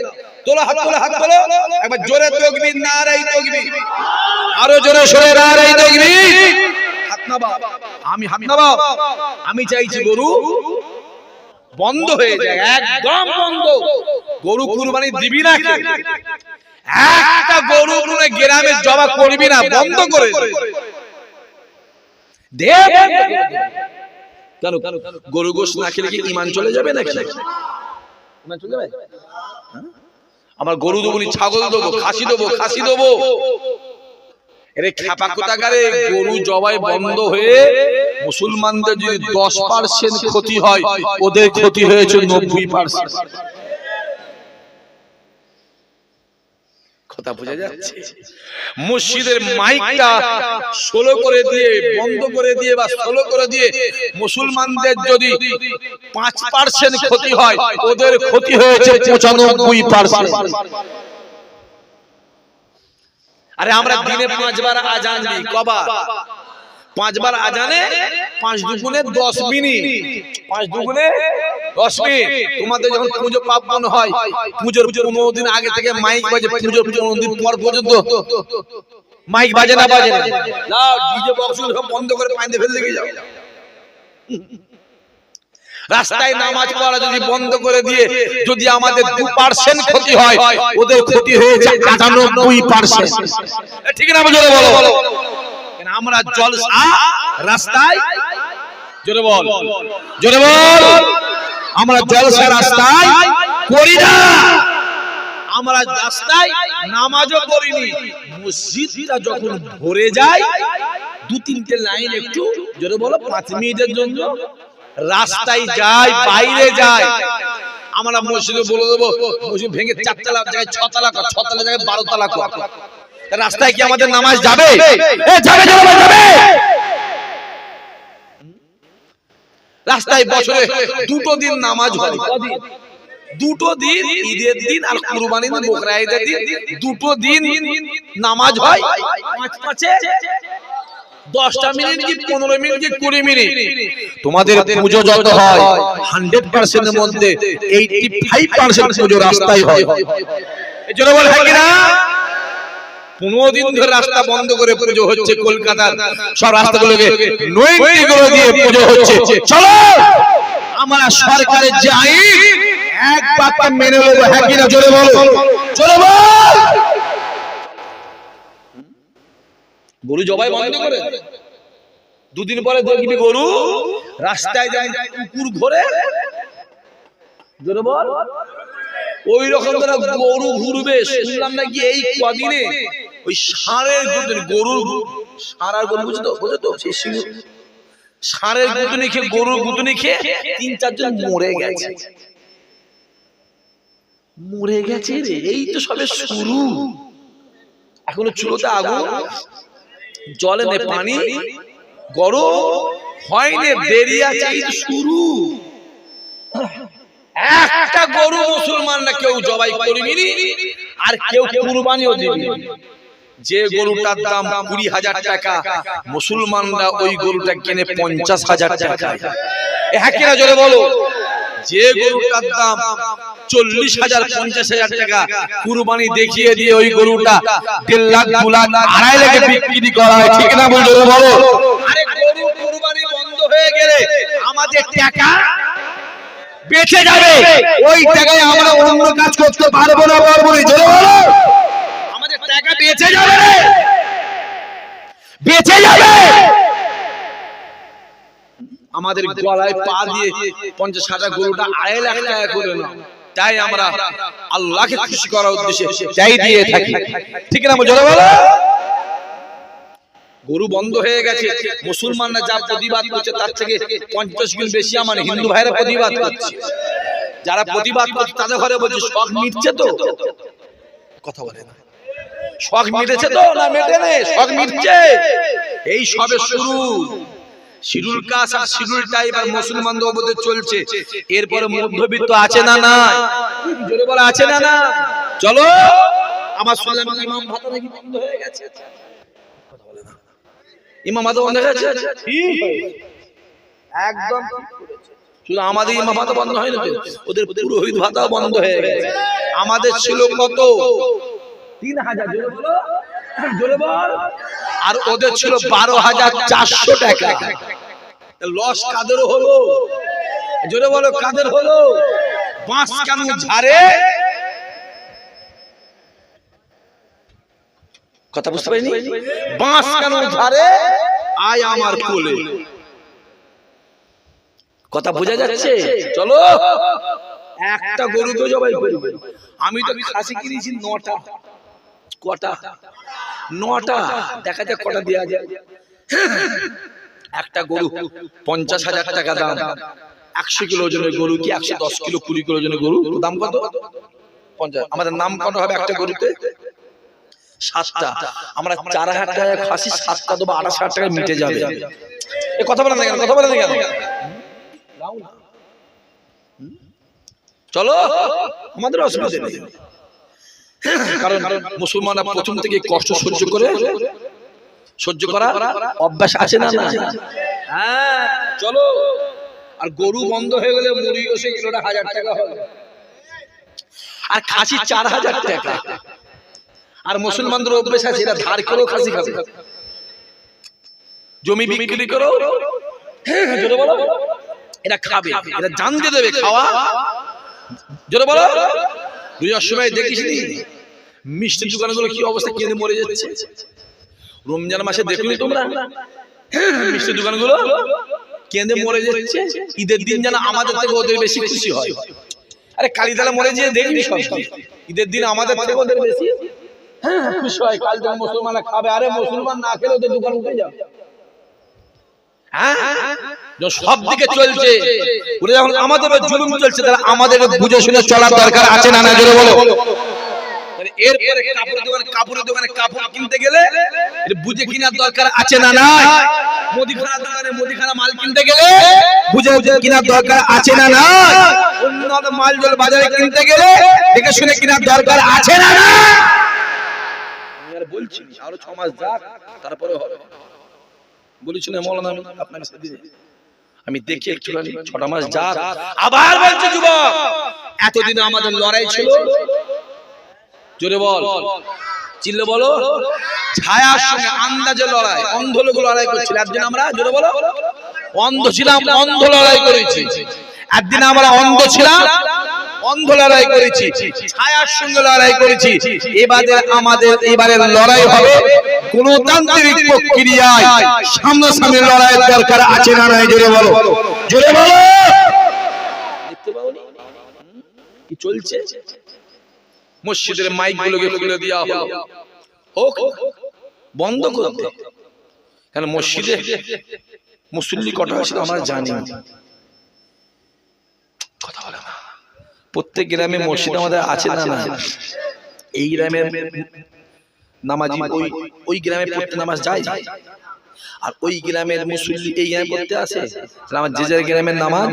তোলো হাত, তোলো হাত, তোলো একবার জোরে তাকবীর, নারে তাকবীর, আরো জোরে সরে নারে তাকবীর। আমি চাইছি গরু বন্ধ হয়ে যায়, একদম বন্ধ। গরু কুরবানি দিবি না, একটা গরু কোনে গ্রামে জবা করবি না, বন্ধ করে দে। কেন গরু গোশত না খেলে কি ঈমান চলে যাবে নাকি? ঈমান চলে যাবে? আমার গরু দেবো, ছাগল দেবো, খাসি দেবো। এর খেপা কোথাকারে গরু জবাই বন্ধ হয়ে মুসলমানদের যদি 10% ক্ষতি হয়, ওদের ক্ষতি হয়েছে 90%। কথা বোঝা যাচ্ছে? মসজিদের মাইকটা 16 করে দিয়ে, বন্ধ করে দিয়ে বা 16 করে দিয়ে মুসলমানদের যদি 5% ক্ষতি হয়, ওদের ক্ষতি হয়েছে 95%। আরে আমরা দিনে 5 বার আজান দিই, কবার? 5 বার আজানে 5 দুগুণে 10 মিনিট, 5 দুগুণে 10 মিনিট। তোমাদের যখন পুজো পার্বণ হয়, পুজোর 15 দিন আগে থেকে মাইক বাজে, পুজোর 15 দিন পর পর্যন্ত মাইক বাজে না বাজে না? যাও ডিজে বক্স সব বন্ধ করে পাইতে ফেলে দিয়ে যাও। রাস্তায় নামাজ পড়া যদি বন্ধ করে দিয়ে যদি আমাদের 2% ক্ষতি হয়, ওদের ক্ষতি হয়েছে 98%। ঠিক না? বুঝলে বলো। আমরা জলসা রাস্তায়, জোরে বল, আমরা জলসা রাস্তায় করি না, আমরা রাস্তায় নামাজও পড়িনি। মসজিদটা যখন ভরে যায়, 2-3টে লাইন একটু জোরে বলো 5 মিনিটের জন্য রাস্তায় যায়, বাইরে যায়। আমরা মসজিদে বলে দেবো মসজিদ ভেঙে 4 তলা জায়গায় 6 তলা কর, 6 তলা জায়গায় 12 তলা কর। রাস্তায় কি আমাদের নামাজ যাবে? যাবে। রাস্তায় বছরে 2 দিন নামাজ হয়, 2 দিন, ঈদের দিন আর কুরবানির দিন, বকরা ঈদের দিন, 2 দিন নামাজ হয়। 5-5 10টা মিনিট কি 15 মিনিট কি 20 মিনিট। তোমাদের পুজো যত হয় 100% এর মধ্যে 85% পুজো রাস্তায় হয়। এজন্য বল হয় কি না? 15 দিন ধরে রাস্তা বন্ধ করে পুজো হচ্ছে, কলকাতার সব রাস্তাগুলোকে 90 করে দিয়ে পুজো হচ্ছে। চলো আমরা সরকারের যে আইন এক বাক্যে মেনে নেব, হ্যাঁ কি না? জোরে বলো, জোরে বল। গরু জবাই বন্ধ করে 2 দিন পরে দেখবি গরু রাস্তায় যায়, কুকুর ঘোরে, জোরে বল। ওই রকম করে গরু ঘুরবে। শুনলাম নাকি এই কদিনে ওই ষাঁড়ের গরুর ষাঁড়ার গরু, বুঝতো সেই ষাঁড়ের গুতুনি খেয়ে, গরুর গুতুনি খেয়ে 3-4 জন মরে গেছে রে। এই তো সবে শুরু, এখনো চুলোতে আগুন, জলে নে পানি, গরম হয়নি, দেরি আছে, এই তো শুরু। একটা গরু মুসলমানরা কেউ জবাই করবি আর কেউ কুরবানিও দিবি। যে গরুটার দাম 20,000 টাকা, মুসলমানরা ওই গরুটা কিনে 50,000 টাকা। হ্যাঁ কিনা? জোরে বলো। যে গরুটার দাম 40,000 50,000 টাকা, কুরবানি দেখিয়ে দিয়ে ওই গরুটা 1.5 লাখ 2 লাখ 2.5 লাখে বিক্রি করা হয়। ঠিক না? বলো। আরে গরু কুরবানি বন্ধ হয়ে গেলে আমাদের টাকা বেঁচে যাবে, ওই টাকায় আমরা অন্য কাজ করতে পারবো না। জোরে বলো। আমাদের টাকা বেঁচে যাবে। আমাদের গলায় পা দিয়ে 50,000 গরুটা 2.5 লাখ টাকা করে না, তাই আমরা আল্লাহকে খুশি করার উদ্দেশ্যে চাই দিয়ে থাকি। ঠিক না? জোরে বলো। গরু বন্ধ হয়ে গেছে, মুসলমানরা যা প্রতিবাদ করছে তার থেকে 50 গুণ বেশি আমার হিন্দু ভাইরা প্রতিবাদ করছে। যারা প্রতিবাদ করছে তাদের ঘরে বলছে শখ মিটছে তো, কথা বলে না, শখ মিটেছে তো না মেটে নেই, শখ মিটছে। এই সবে শুরু, শিরুল কাস আর শিরুল টাইপ আর মুসলমানদের উপরে চলছে। এরপরে মধ্যবিত্ত আছে না না? জোরে বলা আছে না না? চলো, আমার শুনলাম ইমাম ভাতা নাকি বন্ধ হয়ে গেছে। কথা বলে না, ইমাম ভাতা বন্ধ হয়ে গেছে। একদম শুধু আমাদের ইমাম ভাতা বন্ধ হয়নি তো, ওদের পুরোহিত ভাতাও বন্ধ হয়ে গেছে। আমাদের ছিল কত? 3,000। জোরে বল। আর ওদের ছিল 12,400 টাকা। লস কাদের হলো? জোরে বলো কাদের হলো? বাঁশ কেন ঝাড়ে? কথা বুঝতে পারিনি? বাঁশ কেন ঝাড়ে? আয় আমার কোলে। কথা বোঝা যাচ্ছে? চলো একটা গরুকে জবাই করবে। আমি তো খাসি কিনেছি 9টা। কটা? 9টা। দেখা যাক কটা দেয়া যায়। একটা গরু 50,000 টাকা দাম। 100 কিলো ওজনের গরু কি 110 কিলো 20 কিলো ওজনের গরু দাম কত? 50। আমাদের নাম কত হবে একটা গরুতে? 7টা। আমরা 4,000 টাকা খাসি 7টা দেবো, 28,000 টাকায় মিটে যাবে। এই কথা বলেন না কেন? কথা বলেন না কেন? চলো আমাদের অসুবিধা নেই, কারণ মুসলমানরা প্রথম থেকে কষ্ট সহ্য করা অভ্যাস আছে না? না। হ্যাঁ চলো। আর গরু বন্ধ হয়ে গেলে মুরগিও সেই কিলোটা 1000 টাকা হবে, আর খাসি 4,000 টাকা। আর মুসলমানদের অভ্যাস আছে এরা ধার করেও খাসি খাবে, জমি বিক্রি করো। জোরে বলো। এরা খাবে, এরা জান দিয়ে দেবে খাওয়া। জোরে বলো। দুইটার সময় দেখিসনি মিষ্টির দোকানগুলো কি অবস্থা, কেঁদে মরে যাচ্ছে। রমজান মাসে দেখুনি তোমরা মিষ্টির দোকানগুলো কেঁদে মরে যাচ্ছে। ঈদের দিন যেন আমাদের থেকে ওদের বেশি খুশি হয়। আরে কালীতলা মরে যেয়ে দেখবি সব, ঈদের দিন আমাদের থেকে ওদের বেশি খুশি হয়। কাল থেকে মুসলমানরা খাবে, আরে মুসলমান না খেলে ওদের দোকান উঠে যাবে। সব দিকে চলছে, যখন আমাদের জুলুম চলছে, তাহলে আমাদের বুঝে শুনে চলার দরকার আছে না? না জোরে বলো। এরপরে কাপড়ের দোকানে কাপড় কিনতে গেলে বুঝে কেনার দরকার আছে না? না। মুদিখানার দোকানে মুদিখানা মাল কিনতে গেলে বুঝে কেনার দরকার আছে না? না। অন্য মাল জল বাজারে কিনতে গেলে দেখে শুনে কেনার দরকার আছে না? না। আমি আর বলছি আরো 6 মাস যাক তারপরে হবে। বলেছি না মৌলানা আপনাকে সেদিন আমি দেখি একটুখানি 6টা মাস যাক। আবার বলছি যুবক, এতদিন আমাদের লড়াই ছিল। জোরে বল, চিল্লে বলো। ছায়ার সঙ্গে আন্দাজে লড়াই, অন্ধ লোক লড়াই করছিল। একদিন আমরা জোরে বলো অন্ধ ছিলাম, অন্ধ লড়াই করেছি। একদিন আমরা অন্ধ ছিলাম, অন্ধ লড়াই করেছি, ছায়ার সঙ্গে লড়াই করেছি। এবারের লড়াই হবে গণতান্ত্রিক প্রক্রিয়ায়, সামনাসামনি লড়াইয়ের দরকার আছে না? নাই জোরে বলো, জোরে বলো। দেখতে পাওনি কি চলছে? মসজিদের মাইক গুলোকে খুলে দেওয়া হলো, হোক বন্ধ করতে। কারণ মসজিদে মুসল্লি কটা হয়েছিল আমরা জানি। কথা বলে না। প্রত্যেক গ্রামে মসজিদ আমাদের আছে না? না। এই গ্রামের নামাজি ওই গ্রামে পড়তে নামাজ যায়, আর ওই গ্রামের মুসল্লি এই গ্রামে পড়তে আসে। আমার যে যার গ্রামের নামাজ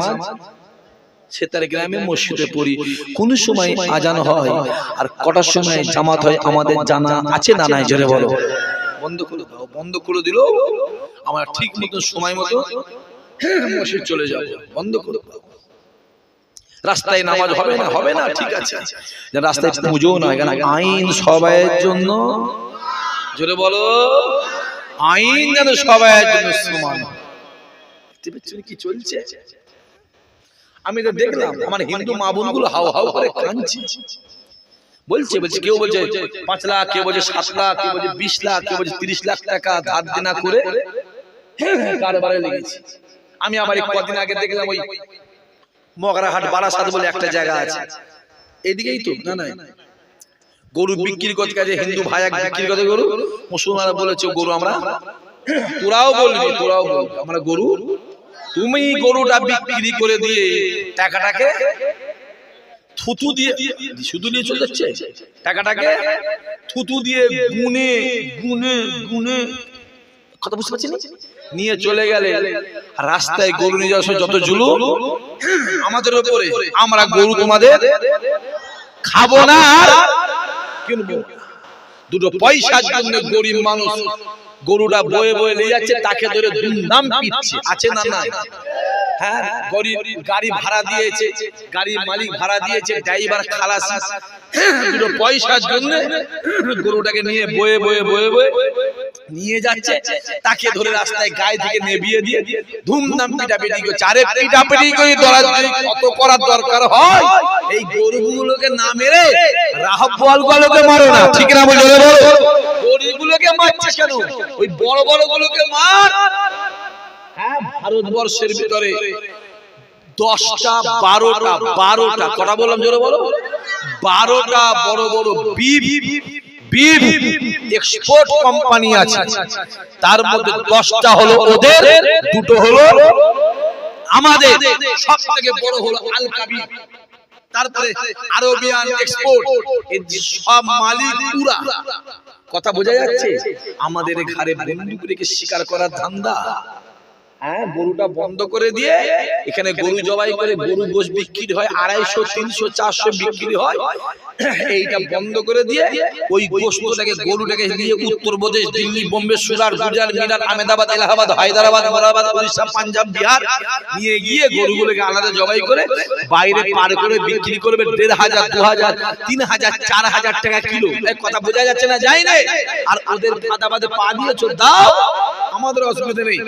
সে তার গ্রামে মসজিদে পড়ি। কোন সময় আজান হয় আর কটার সময় জামাত হয় আমাদের জানা আছে না? নাই জোরে বলো। বন্ধ করে দাও। বন্ধ করে দিল আমরা ঠিক মতো সময় মতো মসজিদ চলে যাব। বন্ধ করে দাও। রাস্তায় নামাজ হবে না? হবে না, ঠিক আছে। রাস্তায় পুজো না, কেন আইন সবাইয়ের জন্য। জোরে বলো, আইন যেন সবাইয়ের জন্য সমান। কি চলছে আমি তো দেখলাম। আমার হিন্দু মা বোনগুলো হাউ হাউ করে কাঁদছে। বলছে কেউ বলছে 5 লাখ, কেউ বলছে 7 লাখ, কেউ বলছে 20 লাখ, কেউ বলছে 30 লাখ টাকা ধার দেনা করে কারবারে লেগেছে। আমি আবার কদিন আগে দেখলাম ওই মগরাহাট বারাসাত বলে একটা জায়গা আছে, এদিকেই তো না না গরু বিক্রি করতে গেছে হিন্দু ভাই এক বিক্রি করতে গরু। মুসলমানরা বলেছে গরু আমরা, তোরাও বলবি আমরা গরু, তুমি গরুটা বিক্রি করে দিয়ে টাকাটাকে থুতু দিয়ে শুধু নিয়ে চলে যাচ্ছে। টাকাটাকে থুতু দিয়ে গুনে গুনে গুনে, কথা বুঝতে পারছি না, নিয়ে চলে গেলে। রাস্তায় গরু নিয়ে যাওয়ার সময় যত জুলুম আমাদের উপরে, আমরা গরু তোমাদের খাবো না আর কিনবো। দুটো পয়সার জন্য গরিব মানুষ গরুটা বয়ে বয়ে নিয়ে যাচ্ছে, তাকে ধরে দুমদাম পিটছে, আছে না? না। হ্যাঁ গাড়ি ভাড়া দিয়েছে, গাড়ির মালিক ভাড়া দিয়েছে, ড্রাইভার খালাসি, দুটো পয়সার জন্য গরুটাকে নিয়ে বয়ে বয়ে বয়ে বয়ে নিয়ে যাচ্ছে, তাকে ধরে রাস্তায় গায়ে থেকে নেবিয়ে দিয়ে ধুমধাম পিটাপিটি করছে। আরে পিটাপিটি করে দরাদরি কত করার দরকার হয়? এই গরুগুলোকে না মেরে রাহাব বলগুলোকে মারো না, ঠিক না? বলো গরুগুলোকে মারছিস কেন? ওই বড় বড় গুলোকে মার। হ্যাঁ, ভারতবর্ষের ভিতরে 10টা 12টা কথা বললাম, জোরে বলো, 12টা বড় বড় বিফ এক্সপোর্ট কোম্পানি আছে। তার মধ্যে 10টা হলো ওদের, দুটো হলো আমাদের। সবথেকে বড় হলো আল কাবির, তারপরে আরবিয়ান এক্সপোর্ট। এর সব মালিক পুরা। কথা বোঝা যাচ্ছে? আমাদের ঘরে বন্দুক রেখে শিকার করার ধান্দা। হ্যাঁ, গরুটা বন্ধ করে দিয়ে এখানে গরু জবাই করে গরু গোশ বিক্রি হয়, 250, 300, 400 বিক্রি হয়। এইটা বন্ধ করে দিয়ে ওই গোশটাকে গরুটাকে নিয়ে উত্তরপ্রদেশ, দিল্লি, বোম্বে, সুরাট, গুজরাট, মিরাট, আহমেদাবাদ, এলাহাবাদ, হায়দ্রাবাদ, মোরাদাবাদ, উড়িষ্যা, পাঞ্জাব, বিহার নিয়ে গিয়ে গরুগুলোকে আলাদা জবাই করে বাইরে পার করে বিক্রি করবে 1500, 2000, 3000, 4000 টাকা কিলো। কথা বোঝা যাচ্ছে না? যাই না। আর ওদের ফাঁদাবাদে পা দিয়েছো, দাও, আমাদের অসুবিধা নেই।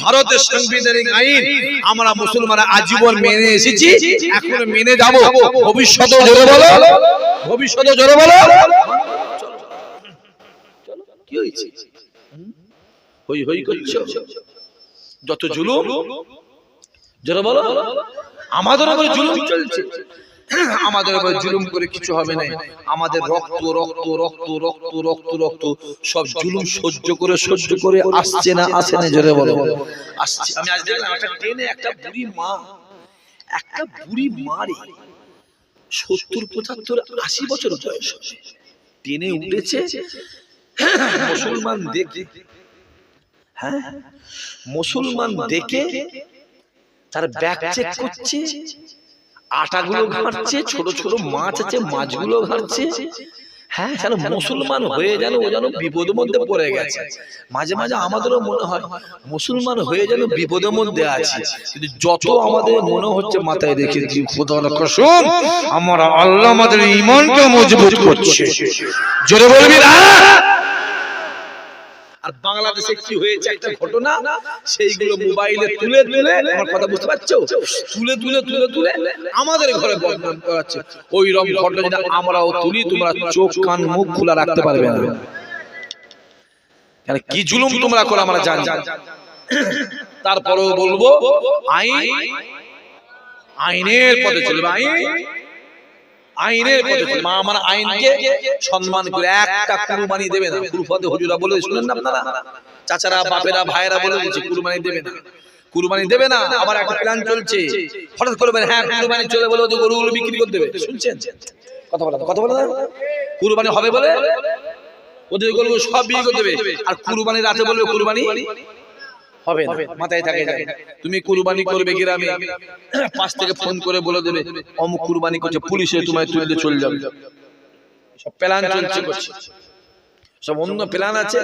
ভারতের সাংবিধানিক আইন আমরা মুসলমানরা আজীবন মেনে এসেছি, এখন মেনে যাব, ভবিষ্যতেও জোরে বলো, ভবিষ্যতেও জোরে বলো। কি হয়েছে? হই হই করছো? যত জুলুম, জোরে বলো, আমাদের উপরে জুলুম চলছে। আমাদের উপরে জুলুম করে কিছু হবে না। আমাদের রক্ত রক্ত রক্ত রক্ত রক্ত রক্ত সব জুলুম সহ্য করে আসছে না, আসে না? জোরে বলো, আসছে। আমি আজ দেখলাম একটা ট্রেনে একটা বুড়ি মারে 70, 75, 80 বছর বয়স, ট্রেনে উঠেছে। মুসলমান দেখে, হ্যাঁ, মুসলমান দেখে তার ব্যাগ চেক করছে, আটাগুলো ঘাটছে, ছোট ছোট মাছ আছে, মাছগুলো ঘাটছে। হ্যাঁ, যেন মুসলমান হয়ে যেন ও যেন বিপদের মধ্যে পড়ে গেছে। মাঝে মাঝে আমাদেরও মনে হয় মুসলমান হয়ে যেন বিপদের মধ্যে আছে, কিন্তু যত আমাদের মনে হচ্ছে মাথায় রেখে দিই, খোদার কসম আমরা আল্লাহ আমাদের ঈমানকে মজবুত করছে। জোরে বলবি না? আর বাংলাদেশে কি হয়েছে একটা ঘটনা, সেইগুলো মোবাইলে তুলে তুলে, আমার কথা বুঝতে পারছো, তুলে তুলে তুলে তুলে আমাদের ঘরে বদনাম করাচ্ছে। ওই রকম ঘটনা যদি আমরাও তুলি, তোমরা চোখ কান মুখ খোলা রাখতে পারবে না। কেন কি জুলুম তোমরা করো আমরা জানি। তারপরেও বলবো আইনের পথে চলবে, আইনের পথে চলবে। মা আমার আইনকে সম্মান করে একটা কুরবানি দেবে না। কুরবানি হুজুরা বলে শুনেন না আপনারা, চাচারা, বাপেরা, ভাইয়েরা বলে দিচ্ছে কুরবানি দেবে না, কুরবানি দেবে না। আবার একটা প্ল্যান চলছে, হঠাৎ করবেন হ্যাঁ কুরবানি চলে বলে ওদের গরুগুলো বিক্রি করে দেবে। শুনছেন কথা বলা, কথা বলা, কুরবানি হবে বলে ওদের গরু সব বিক্রি করে দেবে, আর কুরবানি রাতে বলবে কুরবানি হবে না। মাথায় থাকে যায়, তুমি কুরবানি করবে গ্রামে, পাশ থেকে ফোন করে বলে দেবে অমুক কুরবানি করছে, পুলিশে তোমায় তুলতে চলে যাবে। সব প্ল্যান চলছে, করছে সব অন্য প্ল্যান আছে।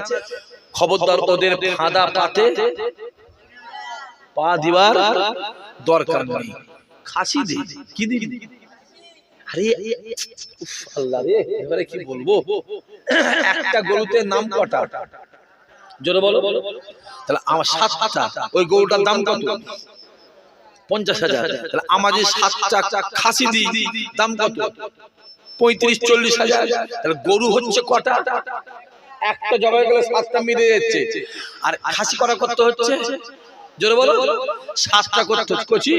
খবরদার ওদের ফাঁদা পাতে পা দিবার দরকার নেই। খাসি দে, কি দিবি? আরে আল্লাহ রে, এবারে কি বলবো, একটা গরুতে নাম কটা? জোরে বলো। তাহলে আমার 7টা, ওই গরুটার দাম কত? 50,000। তাহলে আমাদের 7টা খাসি দিই, দাম কত? 35-40,000। তাহলে গরু হচ্ছে কটা? একটা জবাই গেলে 7টা মিলে যাচ্ছে। আর খাসি করা করতে হচ্ছে, জোরে বলো, 7টা করতে হচ্ছে।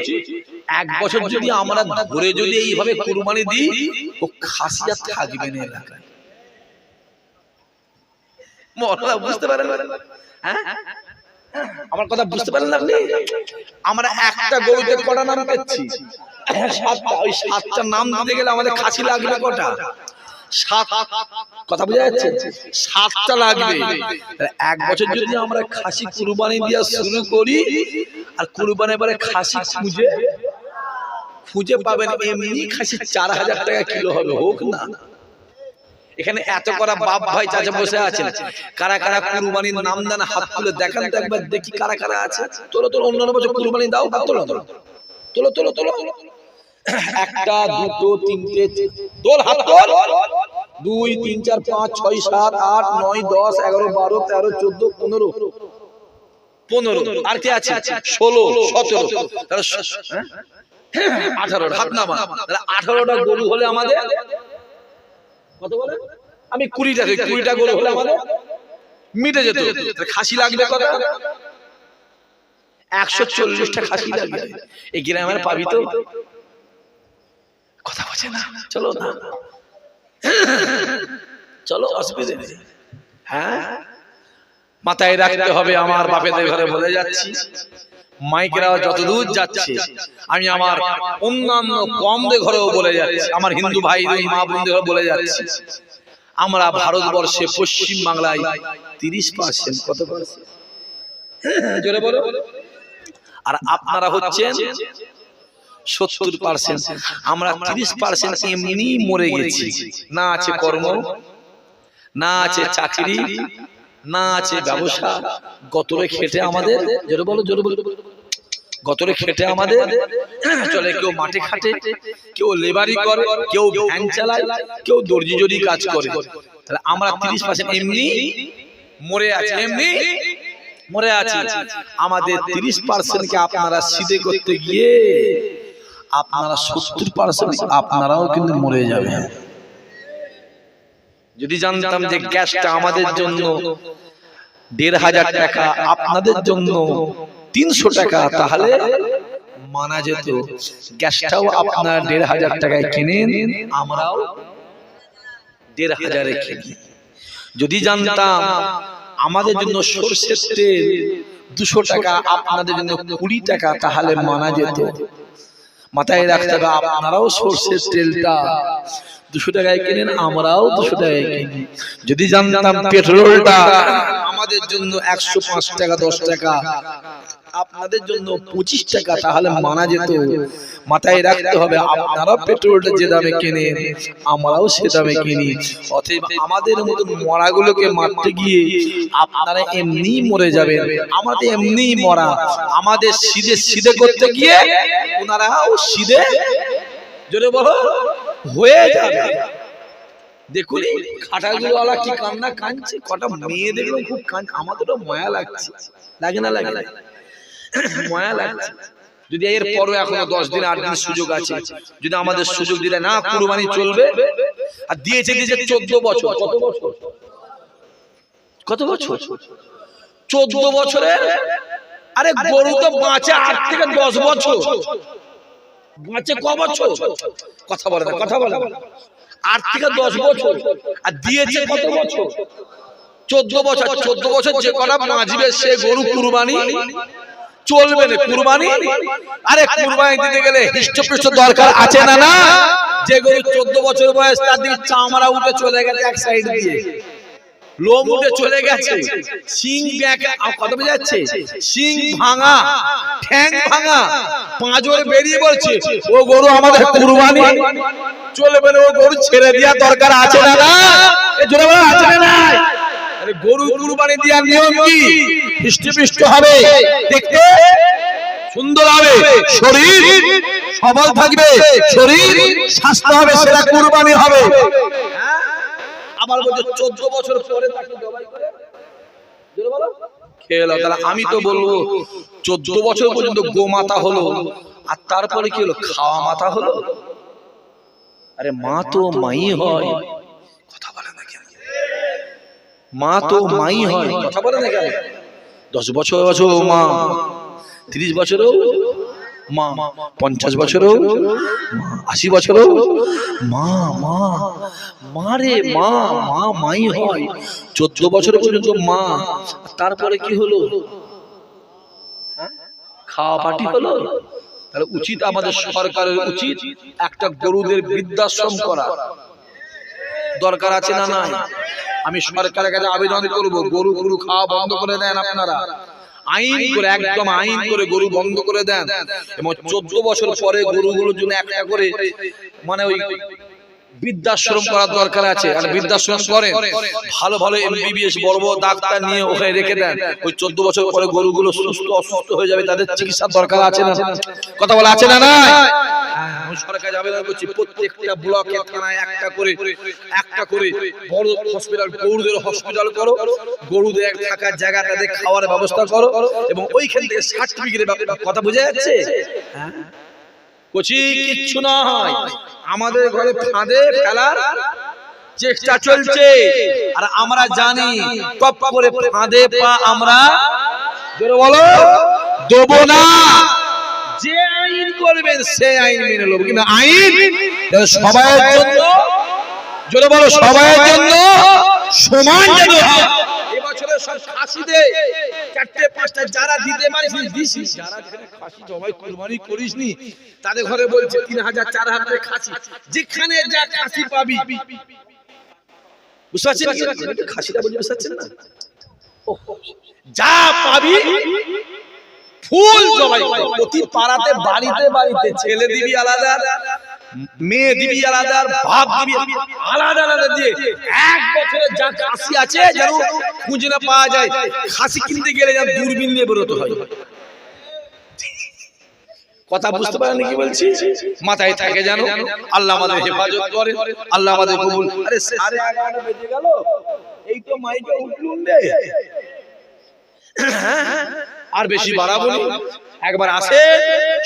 1 বছর যদি আমরা ধরে যদি এইভাবে কুরবানি দিই, ও খাসি আর থাকবে না এলাকায়। বুঝতে পারেন? হ্যাঁ, আমার কথা বুঝতে পারেন আপনি? আমরা একটা গরুতে কটা নাম পেয়েছি? 7টা। ওই 7টা নাম দিতে গেলে আমাদের খাসি লাগবে কটা? 7। কথা বোঝা যাচ্ছে? 7টা লাগবে। 1 বছর যদি আমরা খাসি কুরবানি দিয়ে শুরু করি, আর কুরবানির পরে খাসি খুঁজে পাবেন এমনি খাসি 4,000 টাকা কিলো হবে, হোক না এখানে এত করা বাপ ভাই চাচা বসে আছেন, কারা কারা কুরবানির নাম দেন হাত তুলে দেখান তো একবার দেখি কারা কারা আছে। তোলো তোলো, অন্যান্য বছর কুরবানি দাও, হাত তোলো তোলো তোলো তোলো। একটা দুটো তিনটে তোল, হাত তোল। 2 3 4 5 6 7 8 9 10 11 12 13 14 15 15 আর কি আছে 16 17 18 হাত নামা। তাহলে 18টা গরু হলে আমাদের কত বলে? আমি 20টা গরু হলে আমাদের মিটে যেত। খাসি লাগবে কত? 140টা খাসি লাগবে। এই গ্রামের পাবি তো? কথা বলছে না, চলো না, চলো, অসুবিধা নেই। হ্যাঁ, মাথায় রাখতে হবে। আমার বাপেদের ঘরে বলে যাচ্ছি, মাইকেরা যত দূর যাচ্ছে, আমি আমার অন্যান্য কমদের ঘরেও বলে যাচ্ছি, আমার হিন্দু ভাই মা বোনদের ঘরে বলে যাচ্ছি, আমরা ভারতবর্ষে পশ্চিম বাংলায় 30%, কত পার্সেন্ট জোরে বলো, আর আপনারা হচ্ছেন 70%। আমরা 30% এমনি মরে গেছি। না আছে কর্ম, না আছে চাকরি, না আছে ব্যবসা। গতরে খেটে আমাদের, জোরে বলো জোরে বলো, গতরে খেটে আমাদের চলে। কেউ মাঠে খাটে, কেউ লেবারি করে, কেউ ভ্যান চালায়, কেউ দর্জি জরি কাজ করে। তাহলে আমরা 30% এমনি মরে আছি, এমনি মরে আছি। আমাদের 30% কে আপনারা সিধে করতে গিয়ে আপনারা 70% আপনারাও কিন্তু মরে যাবেন। যদি জানতাম যে গ্যাসটা আমাদের জন্য 1500 টাকা, আপনাদের জন্য 300 টাকা, তাহলে মানা যেত। গ্যাসটাও আপনার 1500 টাকায় কিনেন, আমরাও 1500 কিনি। যদি জানতাম আমাদের জন্য সরষের তেল 200 টাকা, আপনাদের জন্য 20 টাকা, তাহলে মানা যেত। মাথায় রাখতে হবে, আপনারাও সরষের তেলটা 200 টাকায় কিনেন, আমরাও 200 টাকায় কিনি। যদি জানতাম পেট্রোলটা আমাদের জন্য 105 টাকা 10 টাকা, আপনাদের জন্য 25 টাকা, তাহলে মানা যেত। মাথায় রাখতে হবে, আপনারা পেট্রোলটা যে দামে কেনেন, আমরাও সে দামে কিনি। অতএব আমাদের মতন মরাগুলোকে মারতে গিয়ে আপনারা এমনি মরে যাবেন, আমাদের এমনি মরা। আমাদের সিধে সিধে করতে গিয়ে ওনারাও সিধে, জোরে বলো, হয়ে যাবে। দেখুন খাটাগুলো ওয়ালা কি কান্না কাঁদছে, কটা মেয়ে দেখলাম খুব কাঁদছে, আমাদেরও মায়া লাগছে, লাগে না লাগে? মায়া লাগছে। যদি এর পরও এখনো 10 দিন 8 দিন সুযোগ আছে, যদি আমাদের সুযোগ দিলে না কুরবানি চলবে। আর দিয়েছে 14 বছর, কত বছর, কত বছর, 14 বছরে। আরে গরু তো বাঁচে 8 থেকে 10 বছর, বাঁচে ক বছর? কথা বলে না, কথা বলে না। 8 থেকে 10 বছর, আর দিয়েছে কত বছর? 14 বছর। 14 বছর যে কটা বাঁচবে সে গরু কুরবানি চলবে না। কুরবানি, আরে কুরবানি দিতে গেলে হৃষ্টপুষ্ট দরকার আছে না? না, যে গরু 14 বছর বয়স, তার দিকে চামড়া উঠে চলে গেছে এক সাইড দিয়ে, লোম উঠে চলে গেছে, শিং ব্যাকে কত বোঝাচ্ছে, শিং ভাঙা, ঠ্যাং ভাঙা, পাঁজর বেরিয়ে বলছে, ও গরু আমাদের কুরবানি চলবে না, ও গরু ছেড়ে দেওয়া দরকার আছে না? না, জোরে বলো, আছে না? আরে গরু কুরবানি দেওয়ার নিয়ম কি? হৃষ্টপুষ্ট হবে, দেখতে সুন্দর হবে, শরীর সবল থাকবে, শরীর স্বাস্থ্য হবে, সেটা কুরবানি হবে। আবার বলছে 14 বছর পরে তাকে জবাই করে জোরে বলো খেলো। তাহলে আমি তো বলবো 14 বছর পর্যন্ত গোমাতা হলো, আর তারপরে কি হলো? খাওয়া মাথা হলো। আরে মা তো মাই হয়, কথা বলে না কেন? মা তো মাই হয়, কথা বলে না কেন? 10 বছর মা, 30 বছরও মা, 50 বছরও মা, 80 বছরও মা। মা মারে, মা মা মাই হয় 14 বছর পর্যন্ত মা। তারপরে কি হলো? খাওয়া পার্টি হলো। তাহলে উচিত আমাদের সরকারের উচিত একটা গরুদের বৃদ্ধাশ্রম করা দরকার আছে না? না, আমি সরকারের কাছে আবেদন করব, গরু খাওয়া বন্ধ করে দেন আপনারা, আইন করে, একদম আইন করে গরু বন্ধ করে দেন। এবং 14 বছর পরে গরুগুলোর জন্য একটা করে মানে ওই বৃদ্ধাশ্রম করার দরকার আছে। আর বৃদ্ধাশ্রম করেন, ভালো ভালো এমবিবিএস বড় বড় ডাক্তার নিয়ে ওখানে রেখে দেন। ওই 14 বছর পরে গরুগুলো সুস্থ অসুস্থ হয়ে যাবে, তাদের চিকিৎসার দরকার আছে না? কথা বলা আছে না? না সরকার যাবে না বলছি, প্রত্যেকটা ব্লকে থানায় একটা করে বড় হসপিটাল, গরুদের হসপিটাল করো, গরুদের থাকার জায়গা, তাদের খাওয়ার ব্যবস্থা করো, এবং ওইখান থেকে সার্টিফিকেট। কথা বোঝা যাচ্ছে? হ্যাঁ, কোচি কিচ্ছু না হয়, আমাদের ঘরে ফাঁদে ফেলার চেষ্টা চলছে, আর আমরা জানি টপ করে ফাঁদে পা আমরা জোরে বলো দেব না। যে আইন করবেন সে আইন মেনে নেব, কিন্তু আইন সবার জন্য, জোরে বলো সবার জন্য সমান যেন হয়। এবছরে সব খাসিতে 4-5টা যারা দিতে পারিস দিছি, যারা খাসি জবাই কুরবানি করিসনি তাদের ঘরে বলছে 3000-4000 টাকা খাসি, যেখানে যা খাসি পাবি। বুঝতে পারছেন? খাসিটা বুঝতে পারছেন না? যা পাবি ফুল জবাই কর। প্রতি পাড়াতে বাড়িতে বাড়িতে ছেলে দিবি আলাদা, মেয়ে দিবি আলাদা, বাপ দিবি আলাদা আলাদা দিয়ে এক বছরে যা খাসি আছে যেন খুঁজে না পাওয়া যায়। খাসি কিনতে গেলে যেন দূরবীন নিয়ে বেরোতে হয়। কথা বুঝতে পারেন কি বলছি? মাথায় থাকে জানো, আল্লাহ আমাদের হেফাজত করে, আল্লাহ আমাদের কবুল। আরে 11:30 বেজে গেল, এই তো মাইকে উঠলুন রে। আর বেশি বাড়াবো না, একবার আসে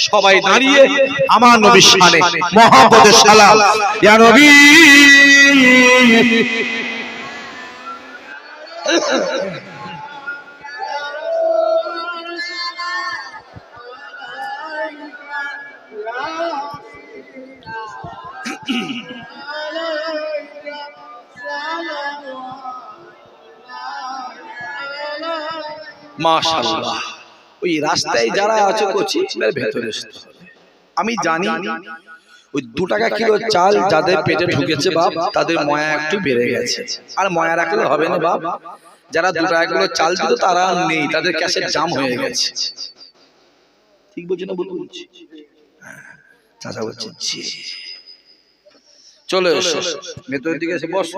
সবাই দাঁড়িয়ে আমার নবীর শানে মুহাম্মদের সালাম। ইয়া নবী মাশাআল্লাহ। ওই রাস্তায় যারা আছে কোচি এর ভেতরে আমি জানি ওই 2 টাকা কিলো চাল যাদের পেটে ঢুকেছে বাপ, তাদের ময়া একটু বেড়ে গেছে। আর ময়া রাখলে হবে না বাপ, যারা 2 টাকা কিলো চাল দিত তারা নেই, তাদের ক্যাশের জাম হয়ে গেছে। ঠিক বলছি না? বলছি চাচা বলছে জি। চলো এসো ভেতরের দিকে এসে বস।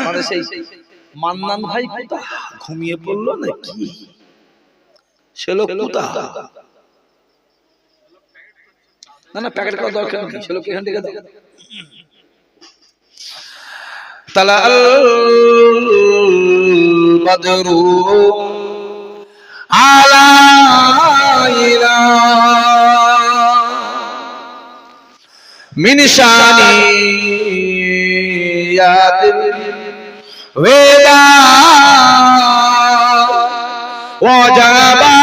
আমাদের সেই মান্নান ভাই কোথা ঘুমিয়ে পড়লো নাকি? সে লোক কোথা? না না প্যাকেট করার দরকার নেই, সে লোক এখান থেকে দাও। তালা আল বদরু আলাইনা মিন শানিয়াতিল ওয়াদা ওয়াজাবা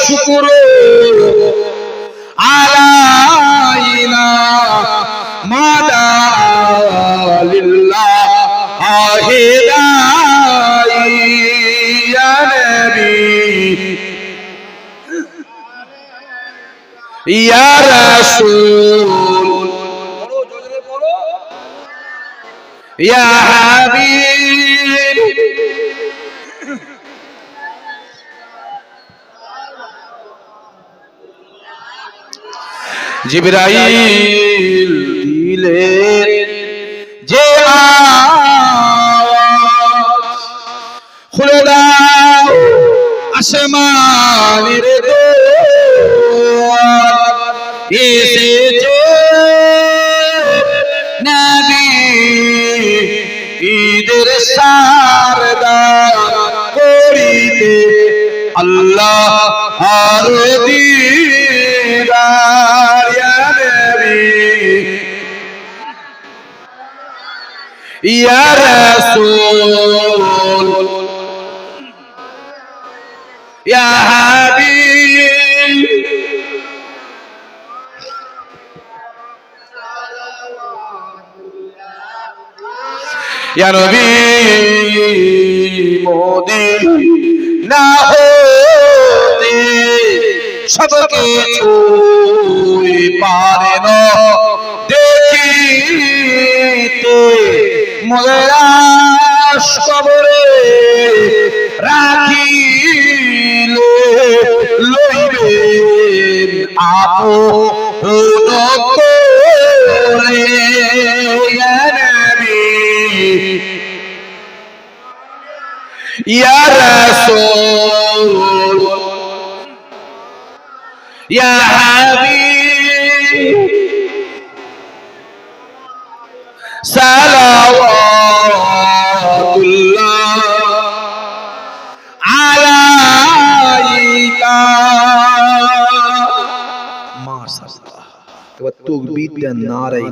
শুকরু আলাইনা মাদা লিল্লাহ আহিদাই ইয়া নবী ইয়া রাসূল বড় জোরে বলো ইয়া হাবিব জিবরাইল দিলের যে আওয়াজ খুলে দাও আসমানের দোয়ার এসেছে নবী ঈদের সারদার করিতে আল্লাহ আর দিদার ইয়া নবী ইয়া রাসূল ইয়া হাবিব ইয়া নবী মদিনা হতে সব কিছুই পারে না দেখিতে মোদের আশ কবরে রাখিলে লইবেন আপন করে ইয়া রাসূল ইয়া হাবিব সালাওয়াতুল্লাহ আলাইকা। মাশাআল্লাহ। এবার তাকবীর দেন, নারে।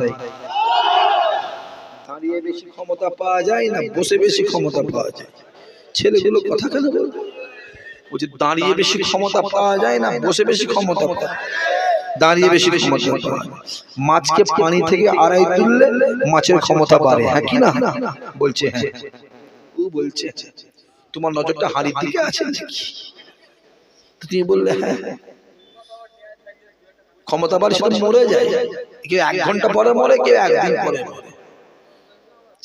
দাঁড়িয়ে বেশি ক্ষমতা পাওয়া যায় না বসে বেশি ক্ষমতা পাওয়া যায়? ছেলেগুলো কথা কেন বলবে? বলছে দাঁড়িয়ে বেশি ক্ষমতা পাওয়া যায় না বসে বেশি ক্ষমতা পাওয়া যায়? দাঁড়িয়ে বেশি ক্ষমতা পাওয়া যায়। মাছকে পানি থেকে আড়াই তুললে মাছের ক্ষমতা বাড়ে, হ্যাঁ কি না? বলছে হ্যাঁ। ও বলছে তোমার নজরটা হাড়ির দিকে আছে নাকি? তুমি বললে হ্যাঁ। ক্ষমতা বাড়ে সেটা মরে যায়, কেউ 1 ঘন্টা পরে মরে, কেউ 1 দিন পরে মরে,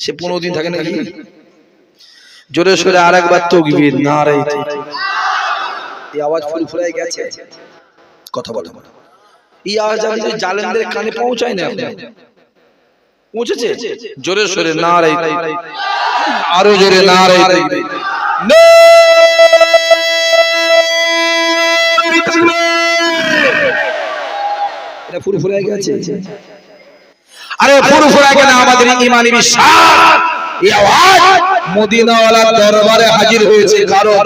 সে 15 দিন থাকে নাকি? জোরে সোরে আরেকবার তাকবীর, নারে। এই আওয়াজ ফুরফুরায় গেছে, কথা বলে এই আওয়াজ যদি জালেমদের কানে পৌঁছায় না, এখন পৌঁছেছে? জোরে সোরে নারে, আরো জোরে নারে। এটা ফুরফুরায় গেছে। আরে ফুরফুরায় কেন? আমাদের ঈমানি বিশ্বাস এই আওয়াজ মদিনাওয়ালার দরবারে হাজির হয়েছে, কারণ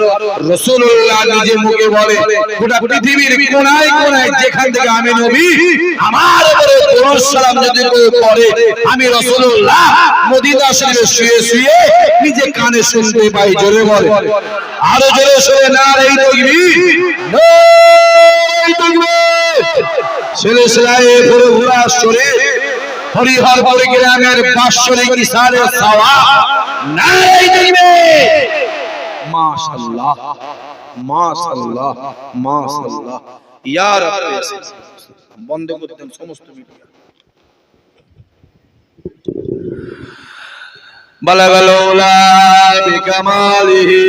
রাসূলুল্লাহ নিজে মুখে বলে গোটা পৃথিবীর কোনায় কোনায় যেখান থেকে আমি নবী আমার উপরে দরুদ সালাম যদি কেউ পড়ে, আমি রাসূলুল্লাহ মদিনা শরীফে শুয়ে শুয়ে নিজে কানে শুনতে পাই। জোরে বলে, আরো জোরে শুনে নারে তাকবীর, নারে তাকবীর। ছেলে ছেলে ফুরফুরা শরীফ হরিহরপুর গ্রামের বাৎসরিক ইশারে সওয়াব, নারে তাকবীর। মাশাআল্লাহ, মাশাআল্লাহ, মাশাআল্লাহ। ইয়া রাব্বি, বন্ধ করতেন সমস্ত মিডিয়া। বালাগাল উলা বিকামালিহি